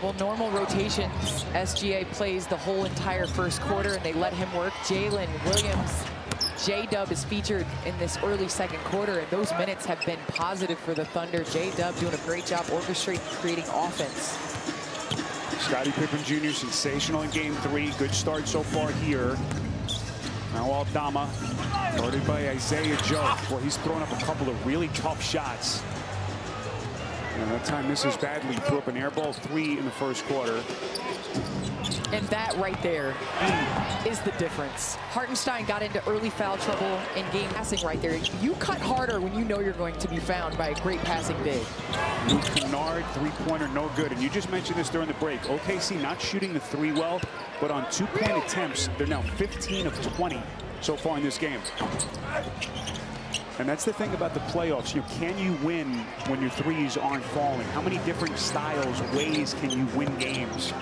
Well, normal rotations, SGA plays the whole entire first quarter, and they let him work. Jalen Williams, J-Dub is featured in this early second quarter, and those minutes have been positive for the Thunder. J-Dub doing a great job orchestrating, creating offense. Scottie Pippen Jr. sensational in game 3. Good start so far here. Now Aldama, guarded by Isaiah Joe. Well, he's thrown up a couple of really tough shots. And that time misses badly. Threw up an air ball 3 in the first quarter. And that right there is the difference. Hartenstein got into early foul trouble in game passing right there. You cut harder when you know you're going to be found by a great passing big. Luke Kennard, three-pointer, no good. And you just mentioned this during the break. OKC not shooting the 3 well, but on 2-point attempts, they're now 15 of 20 so far in this game. And that's the thing about the playoffs. Can you win when your threes aren't falling? How many different styles, ways can you win games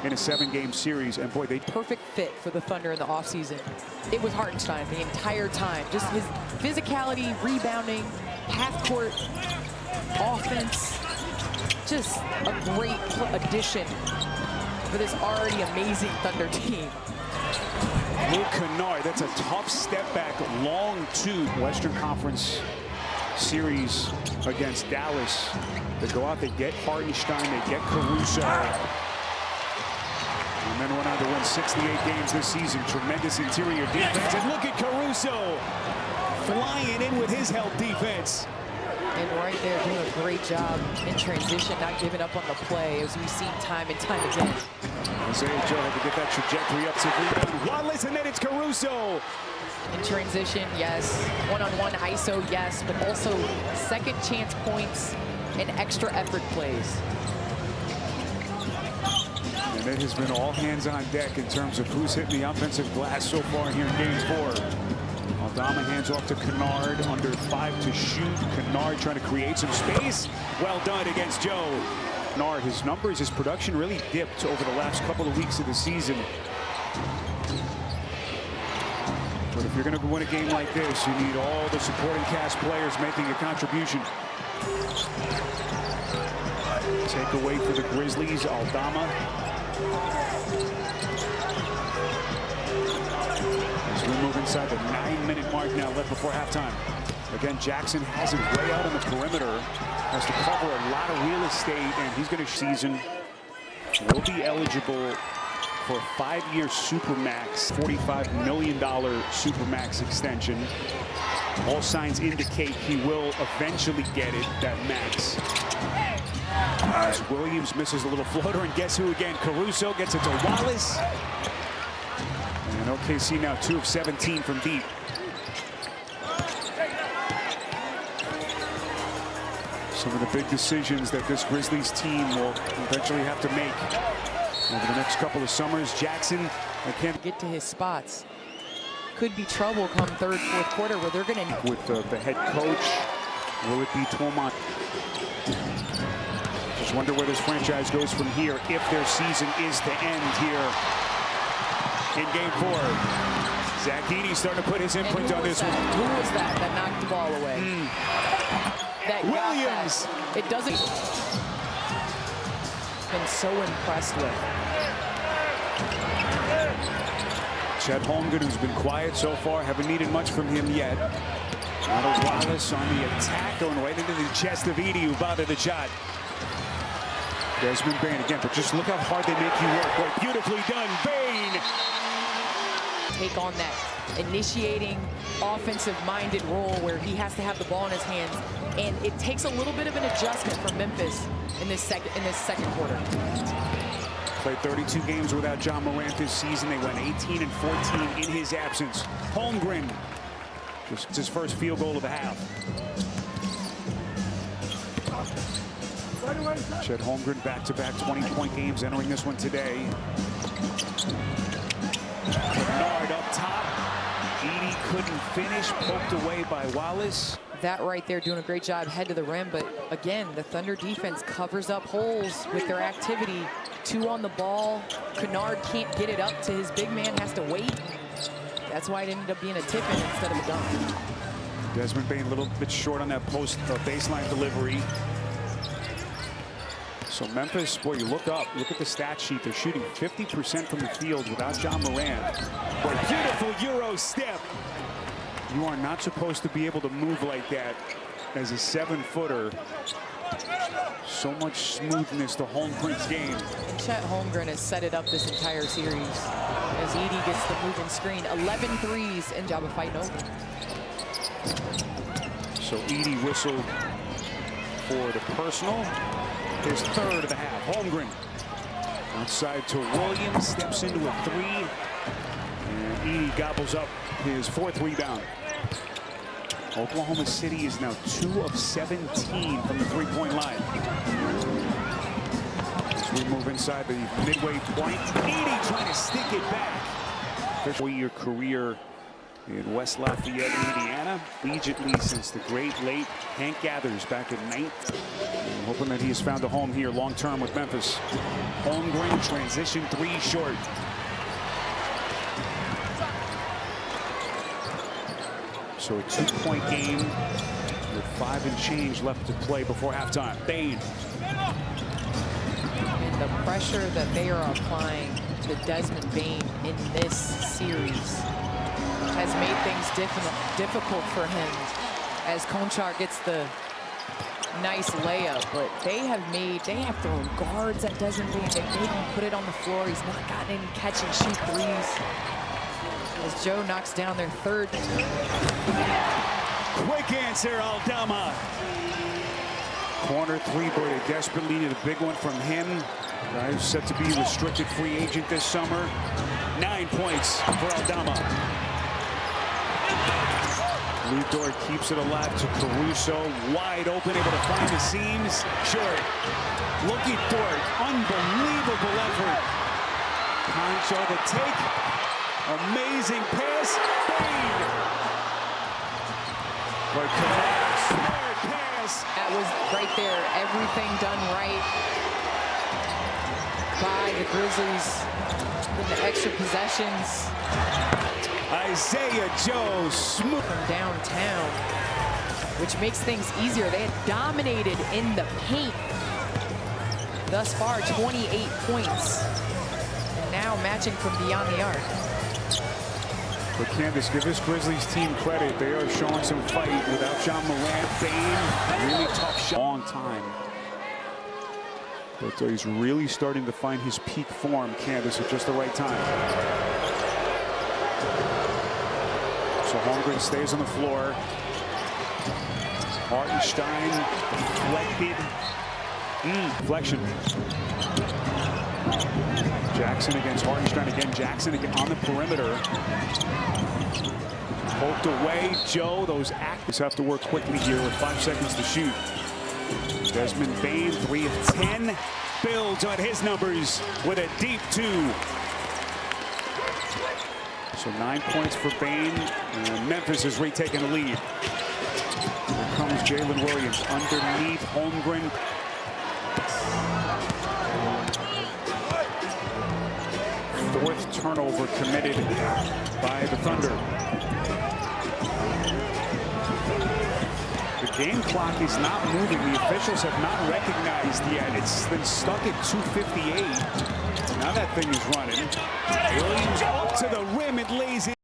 in a 7-game series? And boy, they perfect fit for the Thunder in the offseason. It was Hartenstein the entire time. Just his physicality, rebounding, half-court offense. Just a great addition for this already amazing Thunder team. Luke Kennard, that's a tough step back, long 2. Western Conference series against Dallas. They go out, they get Hartenstein, they get Caruso. And then went on to win 68 games this season. Tremendous interior defense. And look at Caruso flying in with his help defense. And right there doing a great job in transition, not giving up on the play, as we've seen time and time again. Isaiah Joe had to get that trajectory up to rebound. Wallace, and then it's Caruso. In transition, yes. One-on-one ISO, yes. But also second chance points and extra effort plays. And it has been all hands on deck in terms of who's hitting the offensive glass so far here in game 4. Aldama hands off to Kennard, under 5 to shoot. Kennard trying to create some space. Well done against Joe. Kennard, his numbers, his production really dipped over the last couple of weeks of the season. But if you're going to win a game like this, you need all the supporting cast players making a contribution. Take away for the Grizzlies, Aldama. As we move inside the 9-minute mark now, left before halftime. Again, Jackson has it way out on the perimeter. Has to cover a lot of real estate, and he's going to season. Will be eligible for a 5-year Supermax, $45 million Supermax extension. All signs indicate he will eventually get it, that max. As Williams misses a little floater, and guess who again? Caruso gets it to Wallace. And OKC now 2 of 17 from deep. Some of the big decisions that this Grizzlies team will eventually have to make over the next couple of summers. Jackson can't get to his spots. Could be trouble come third, fourth quarter where they're going to. With the head coach, will it be Tolman? Just wonder where this franchise goes from here if their season is to end here in game 4. Zach Edey starting to put his imprint on this one. Who was that knocked the ball away? That Williams. It doesn't. Been so impressed with. Chet Holmgren, who's been quiet so far, haven't needed much from him yet. Otto Wallace on the attack, going right into the chest of Edey, who bothered the shot. Desmond Bane again, but just look how hard they make you work. Boy, beautifully done, Bane. Take on that initiating, offensive-minded role where he has to have the ball in his hands, and it takes a little bit of an adjustment for Memphis in this second quarter. Played 32 games without John Morant this season. They went 18 and 14 in his absence. Holmgren, just his first field goal of the half. Chet Holmgren back-to-back 20-point games, entering this one today. Kennard up top. Edey couldn't finish, poked away by Wallace. That right there doing a great job head to the rim, but again, the Thunder defense covers up holes with their activity. 2 on the ball. Kennard can't get it up to his big man, has to wait. That's why it ended up being a tip-in instead of a dunk. Desmond Bane a little bit short on that post baseline delivery. So Memphis, boy, you look at the stat sheet. They're shooting 50% from the field without John Moran. But beautiful Euro step. You are not supposed to be able to move like that as a 7-footer. So much smoothness to Holmgren's game. And Chet Holmgren has set it up this entire series as Edey gets the moving screen. 11 threes and job of fighting over. So Edey whistled for the personal. His third of the half. Holmgren outside to Williams, steps into a three. And Edey gobbles up his fourth rebound. Oklahoma City is now 2 of 17 from the three-point line. As we move inside the midway point, Edey trying to stick it back. 4-year career in West Lafayette, Indiana, collegiately since the great late Hank Gathers back in 9th. I'm hoping that he has found a home here long-term with Memphis. Holmgren transition three short. So a 2-point game with 5 and change left to play before halftime. Bane. And the pressure that they are applying to Desmond Bane in this series has made things difficult for him as Konchar gets the nice layup. But they have thrown guards at Desmond Bane. They made him put it on the floor. He's not gotten any catch and shoot threes. As Joe knocks down their third. Quick answer, Aldama. Corner three, boy, they desperately need a big one from him. Guy who's set to be a restricted free agent this summer. 9 points for Aldama. Ludor keeps it alive to Caruso. Wide open, able to find the seams. Short. Looking for it. Unbelievable effort. Concho the take. Amazing pass. Bane. But connects. Smart pass. That was right there. Everything done right by the Grizzlies in the extra possessions. Isaiah Joe smooth From downtown, which makes things easier. They had dominated in the paint thus far, 28 points. And now matching from beyond the arc. But Candace, give this Grizzlies team credit. They are showing some fight without John Moran. Bane, really tough shot. Long time. But he's really starting to find his peak form, Candace, at just the right time. So Holmgren stays on the floor. Hartenstein deflected. Deflection. Jackson against Hartenstein again. Jackson again on the perimeter. Poked away. Joe, those actors have to work quickly here with 5 seconds to shoot. Desmond Bane, 3 of 10. builds on his numbers with a deep 2. So 9 points for Bane, and Memphis is retaking the lead. Here comes Jalen Williams underneath Holmgren. Fourth turnover committed by the Thunder. The game clock is not moving. The officials have not recognized yet. It's been stuck at 2:58. Now that thing is running. Williams up to the rim and lays it.